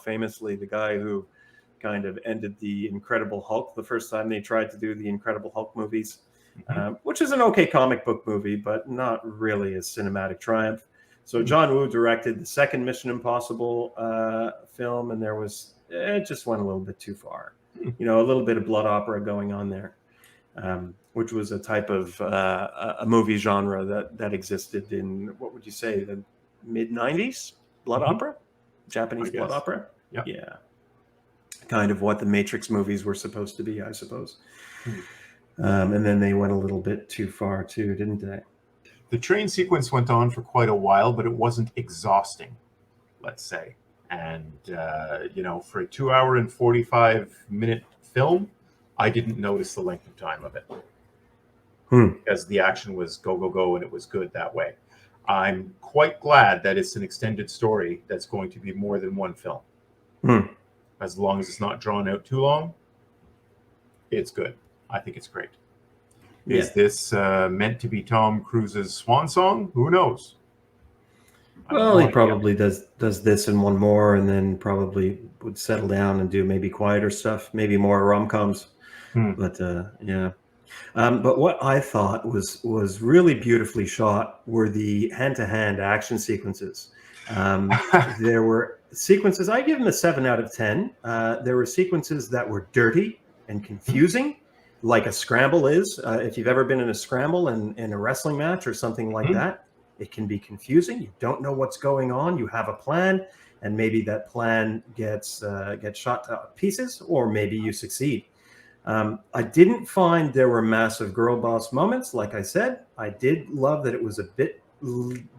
famously the guy who kind of ended the Incredible Hulk the first time they tried to do the Incredible Hulk movies, which is an okay comic book movie, but not really a cinematic triumph. So John Woo directed the second Mission Impossible film, and it just went a little bit too far. A little bit of blood opera going on there, which was a type of a movie genre that existed in, what would you say, the mid-90s? Blood opera? Japanese blood opera? Yeah. Kind of what the Matrix movies were supposed to be, I suppose. And then they went a little bit too far too, didn't they? The train sequence went on for quite a while, but it wasn't exhausting, let's say. And, for a 2-hour and 45-minute film, I didn't notice the length of time of it. Because the action was go, go, go, and it was good that way. I'm quite glad that it's an extended story that's going to be more than one film. As long as it's not drawn out too long, it's good. I think it's great. Is this meant to be Tom Cruise's swan song? Who knows? Well, he probably does this and one more, and then probably would settle down and do maybe quieter stuff, maybe more rom-coms. But yeah. But what I thought was really beautifully shot were the hand-to-hand action sequences. There were sequences, I give them a 7 out of 10. There were sequences that were dirty and confusing, like a scramble is. If you've ever been in a scramble in a wrestling match or something like that, it can be confusing. You don't know what's going on. You have a plan, and maybe that plan gets shot to pieces, or maybe you succeed. I didn't find there were massive girl boss moments. Like I said, I did love that it was a bit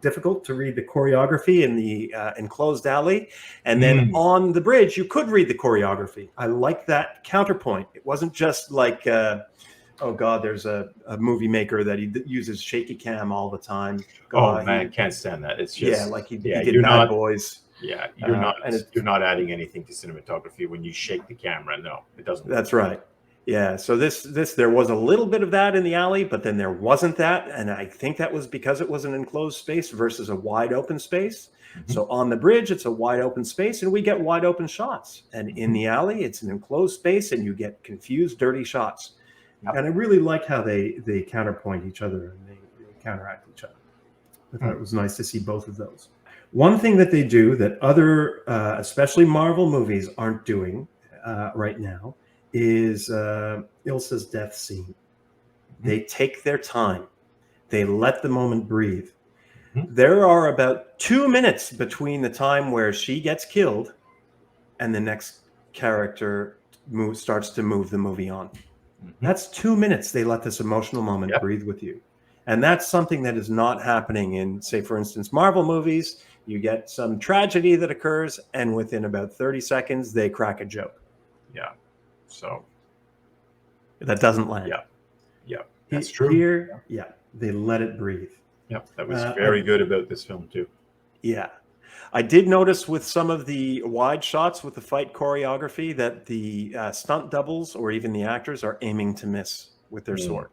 difficult to read the choreography in the enclosed alley, and then on the bridge you could read the choreography. I like that counterpoint. It wasn't just like oh god, there's a movie maker that he uses shaky cam all the time. Oh man, can't stand that. It's just like he did Bad Boys. Yeah, you're not adding anything to cinematography when you shake the camera. No, it doesn't. That's right. Yeah, so this there was a little bit of that in the alley, but then there wasn't that, and I think that was because it was an enclosed space versus a wide open space. So on the bridge, it's a wide open space, and we get wide open shots. And in the alley, it's an enclosed space, and you get confused, dirty shots. And I really like how they counterpoint each other and they counteract each other. I thought it was nice to see both of those. One thing that they do that other, especially Marvel movies, aren't doing right now is Ilsa's death scene. They take their time. They let the moment breathe. There are about 2 minutes between the time where she gets killed and the next character starts to move the movie on. That's 2 minutes. They let this emotional moment breathe with you. And that's something that is not happening in, say, for instance, Marvel movies. You get some tragedy that occurs, and within about 30 seconds, they crack a joke. Yeah. So that doesn't land. Yeah, that's true. Here, they let it breathe. Yep, that was very good about this film too. Yeah, I did notice with some of the wide shots with the fight choreography that the stunt doubles or even the actors are aiming to miss with their sword.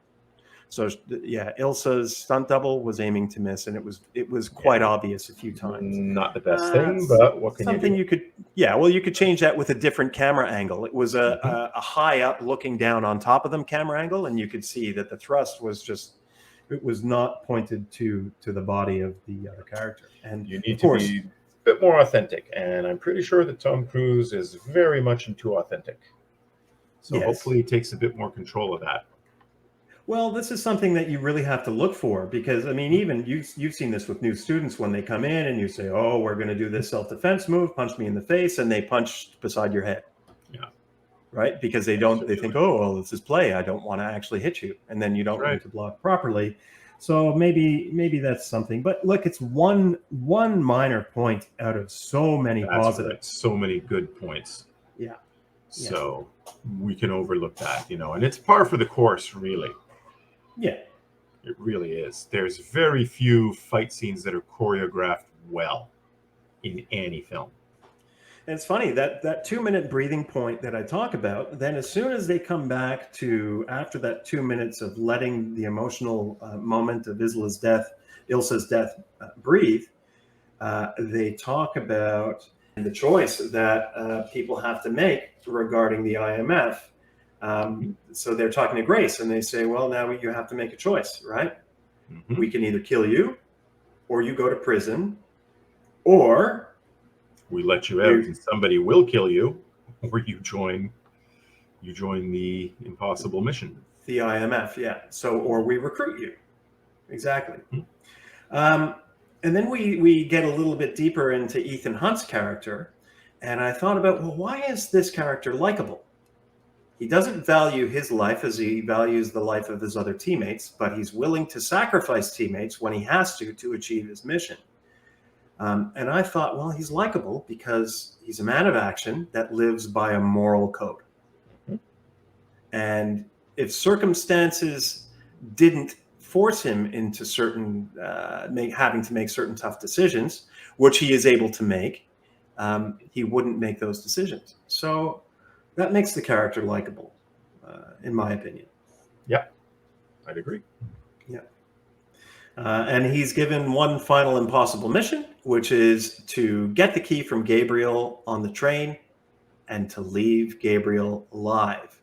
So yeah, Ilsa's stunt double was aiming to miss, and it was quite obvious a few times. Not the best thing, but what can something you do? You could change that with a different camera angle. It was a high up looking down on top of them camera angle, and you could see that the thrust was it was not pointed to the body of the other character. And you need to be a bit more authentic, and I'm pretty sure that Tom Cruise is very much into authentic. So hopefully he takes a bit more control of that. Well, this is something that you really have to look for, because, I mean, even you've seen this with new students when they come in and you say, oh, we're going to do this self-defense move, punch me in the face, and they punch beside your head. Yeah. Right? Because they think, oh, well, this is play. I don't want to actually hit you. And then you don't need to block properly. So maybe that's something. But look, it's one minor point out of so many positives. Right. So many good points. Yeah. So we can overlook that, and it's par for the course, really. Yeah, it really is. There's very few fight scenes that are choreographed well in any film. And it's funny that 2 minute breathing point that I talk about, then as soon as they come back to after that 2 minutes of letting the emotional moment of Ilsa's death breathe, they talk about the choice that people have to make regarding the IMF. So they're talking to Grace, and they say, well, now you have to make a choice, right? We can either kill you, or you go to prison, or we let you out and somebody will kill you, or you join the impossible mission. The IMF, yeah. So, or we recruit you. Exactly. And then we get a little bit deeper into Ethan Hunt's character, and I thought about, well, why is this character likable? He doesn't value his life as he values the life of his other teammates, but he's willing to sacrifice teammates when he has to achieve his mission. And I thought, well, he's likable because he's a man of action that lives by a moral code. And if circumstances didn't force him into certain, having to make certain tough decisions, which he is able to make, he wouldn't make those decisions. So that makes the character likable, in my opinion. Yeah, I'd agree. Yeah. And he's given one final impossible mission, which is to get the key from Gabriel on the train and to leave Gabriel alive.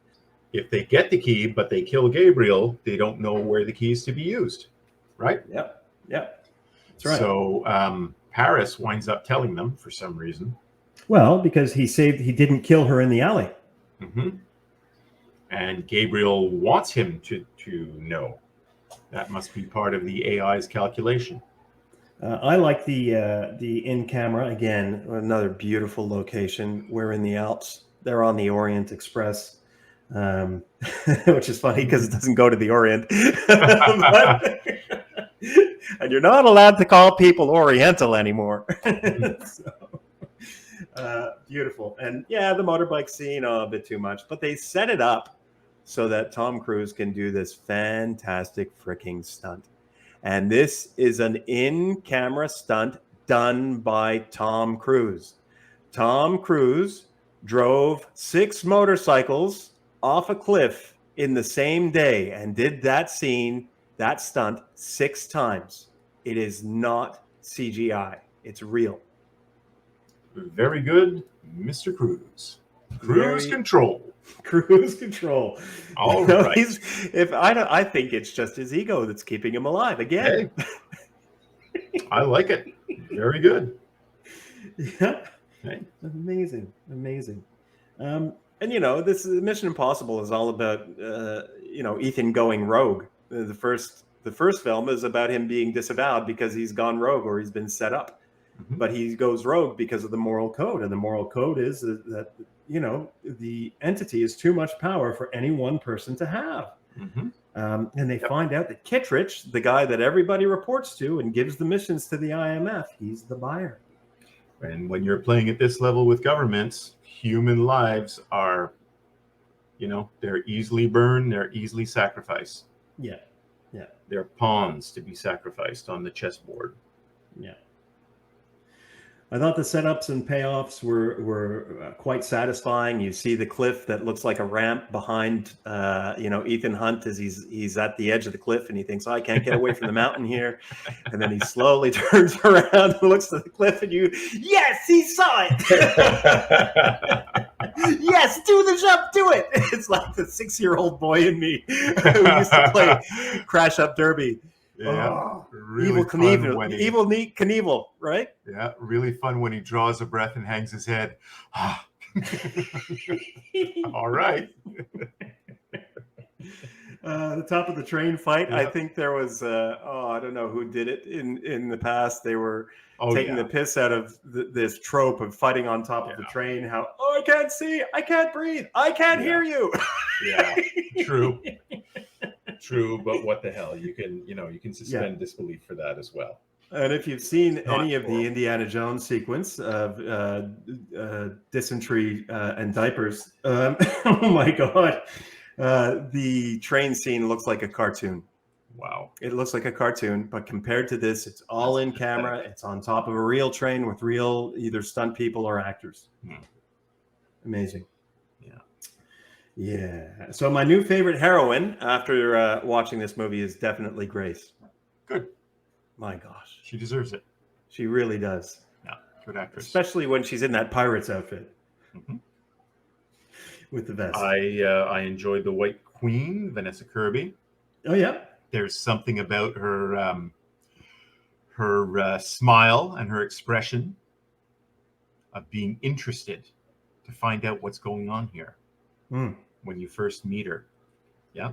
If they get the key, but they kill Gabriel, they don't know where the key is to be used, right? Yep. That's right. So Paris winds up telling them for some reason. Well, because he didn't kill her in the alley. Mm-hmm. And Gabriel wants him to know. That must be part of the AI's calculation. I like the in camera again. Another beautiful location. We're in the Alps. They're on the Orient Express, which is funny because it doesn't go to the Orient. And you're not allowed to call people Oriental anymore. Beautiful. And yeah, the motorbike scene, a bit too much, but they set it up so that Tom Cruise can do this fantastic freaking stunt. And this is an in-camera stunt done by Tom Cruise. Tom Cruise drove 6 motorcycles off a cliff in the same day and did that scene, that stunt, 6 times. It is not CGI. It's real. Very good, Mr. Cruise. Cruise control. Cruise control. All right. I think it's just his ego that's keeping him alive again. Hey. I like it. Very good. Yeah. Hey. Amazing. And this Mission Impossible is all about Ethan going rogue. The first film is about him being disavowed because he's gone rogue or he's been set up. Mm-hmm. But he goes rogue because of the moral code, and the moral code is that the entity is too much power for any one person to have. Mm-hmm. And they find out that Kittredge, the guy that everybody reports to and gives the missions to the IMF, he's the buyer. And when you're playing at this level with governments, human lives are, they're easily burned, they're easily sacrificed. Yeah. They're pawns to be sacrificed on the chessboard. Yeah. I thought the setups and payoffs were quite satisfying. You see the cliff that looks like a ramp behind, Ethan Hunt as he's at the edge of the cliff, and he thinks, I can't get away from the mountain here. And then he slowly turns around and looks at the cliff, and yes, he saw it. Yes, do the jump, do it. It's like the 6-year-old boy in me who used to play Crash Up Derby. Yeah, really Evil Knievel, right? Yeah, really fun when he draws a breath and hangs his head. All right. The top of the train fight. Yep. I think there was, I don't know who did it in the past. They were taking the piss out of this trope of fighting on top of the train. How, I can't see, I can't breathe, I can't hear you. Yeah, true, but what the hell? You can suspend disbelief for that as well. And if you've seen any of the Indiana Jones sequence of dysentery and diapers, oh my God, the train scene looks like a cartoon. Wow. It looks like a cartoon, but compared to this, it's all in camera. It's on top of a real train with real either stunt people or actors. Amazing. Yeah. So my new favorite heroine after watching this movie is definitely Grace. Good. My gosh. She deserves it. She really does. Yeah. Good actress. Especially when she's in that pirate's outfit. Mm-hmm. With the vest. I enjoyed the White Queen, Vanessa Kirby. Oh, yeah. There's something about her smile and her expression of being interested to find out what's going on here. When you first meet her. Yeah?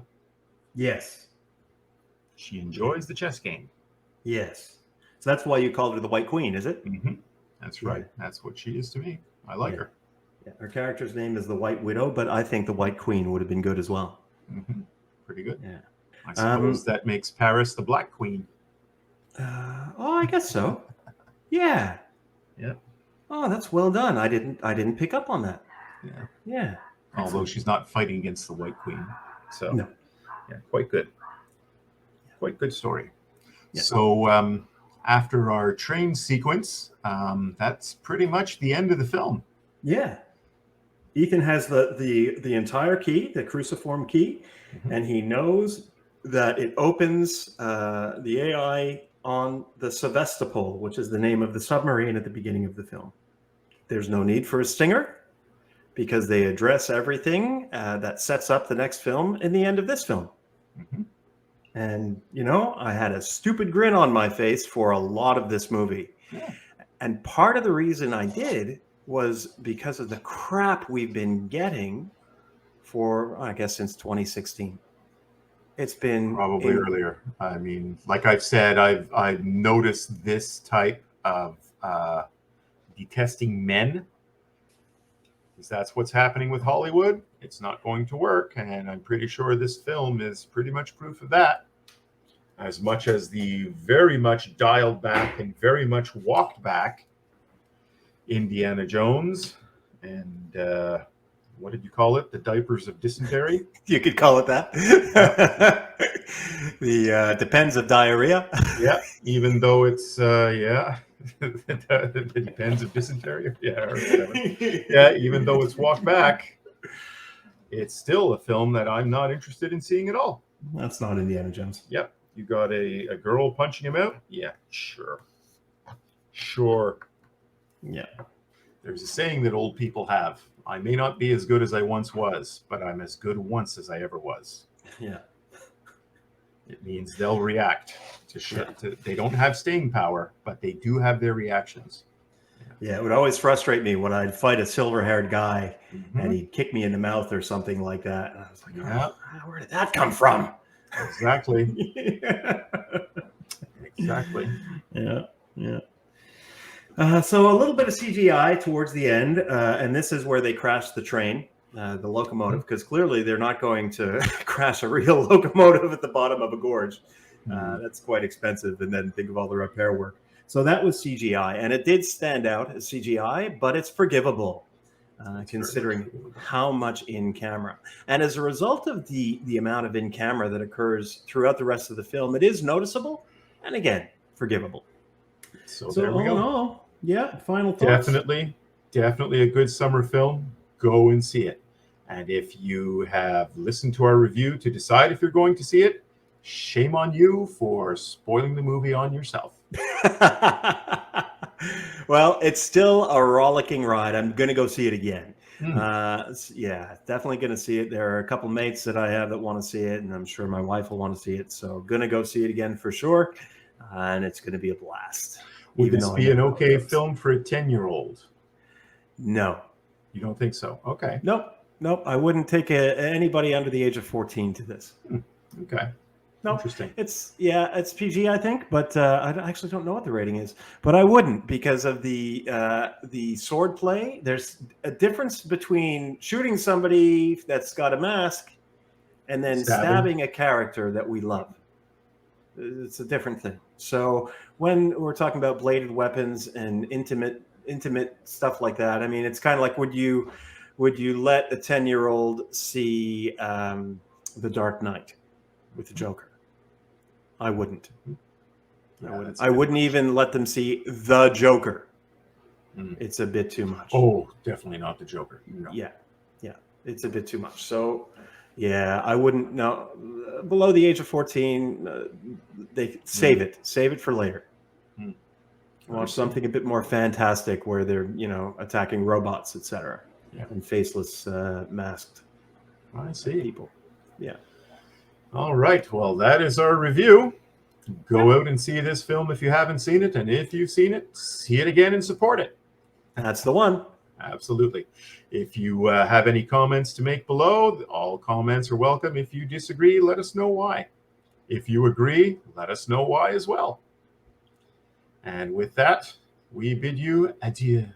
Yes. She enjoys the chess game. Yes. So that's why you called her the White Queen, is it? Mm-hmm. That's right. That's what she is to me. I like her. Yeah. Her character's name is the White Widow, but I think the White Queen would have been good as well. Mm-hmm. Pretty good. Yeah. I suppose that makes Paris the Black Queen. I guess so. Yeah. Yeah. Oh, that's well done. I didn't pick up on that. Yeah. Yeah. Although she's not fighting against the White Queen. So, no. Yeah, quite good. Quite good story. Yeah. So, after our train sequence, that's pretty much the end of the film. Yeah. Ethan has the entire key, the cruciform key, and he knows that it opens the AI on the Sevastopol, which is the name of the submarine at the beginning of the film. There's no need for a stinger, because they address everything that sets up the next film in the end of this film. Mm-hmm. And, I had a stupid grin on my face for a lot of this movie. Yeah. And part of the reason I did was because of the crap we've been getting for, I guess, since 2016. It's been Probably earlier. I mean, like I've said, I've noticed this type of detesting men, because that's what's happening with Hollywood. It's not going to work, and I'm pretty sure this film is pretty much proof of that. As much as the very much dialed back and very much walked back Indiana Jones and what did you call it? The diapers of dysentery? You could call it that. The depends of diarrhea. Yeah, even though it's the depends of dysentery. Yeah, or whatever. Yeah, even though it's walked back, it's still a film that I'm not interested in seeing at all. That's not Indiana Jones. Yep. You got a girl punching him out? Yeah, sure. Sure. Yeah. There's a saying that old people have. I may not be as good as I once was, but I'm as good once as I ever was. Yeah. It means they'll react to they don't have staying power, but they do have their reactions. Yeah, it would always frustrate me when I'd fight a silver-haired guy Mhm. and he'd kick me in the mouth or something like that. And I was like, Yeah. oh, where did that come from? Exactly. Exactly. Yeah, yeah. So a little bit of CGI towards the end, and this is where they crash the train, the locomotive, because clearly they're not going to crash a real locomotive at the bottom of a gorge. That's quite expensive, and then think of all the repair work. So that was CGI, and it did stand out as CGI, but it's forgivable, considering how much in camera. And as a result of the amount of in camera that occurs throughout the rest of the film, it is noticeable, and again, forgivable. So there we go. No. Yeah, final thoughts. Definitely a good summer film. Go and see it. And if you have listened to our review to decide if you're going to see it, shame on you for spoiling the movie on yourself. Well, it's still a rollicking ride. I'm going to go see it again. Yeah, definitely going to see it. There are a couple mates that I have that want to see it, and I'm sure my wife will want to see it. So going to go see it again for sure. And it's going to be a blast. Would this be an okay film for a 10-year-old? No. You don't think so? Okay. Nope. I wouldn't take anybody under the age of 14 to this. Okay. No, interesting. It's PG, I think, but I actually don't know what the rating is. But I wouldn't, because of the sword play. There's a difference between shooting somebody that's got a mask and then stabbing a character that we love. It's a different thing. So when we're talking about bladed weapons and intimate stuff like that, I mean, it's kind of like, would you let a 10-year-old see The Dark Knight with the Joker? I wouldn't. Yeah, I wouldn't even let them see The Joker. It's a bit too much. Oh, definitely not The Joker. No. Yeah, it's a bit too much. So, yeah, I wouldn't. No, below the age of 14, they save it for later. Watch something a bit more fantastic where they're attacking robots, etc. Yeah. And faceless, masked. I see. People. Yeah. All right. Well, that is our review. Go out and see this film if you haven't seen it, and if you've seen it, see it again and support it. That's the one. Absolutely. If you have any comments to make below, all comments are welcome. If you disagree, let us know why. If you agree, let us know why as well. And with that, we bid you adieu.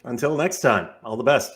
Until next time, all the best.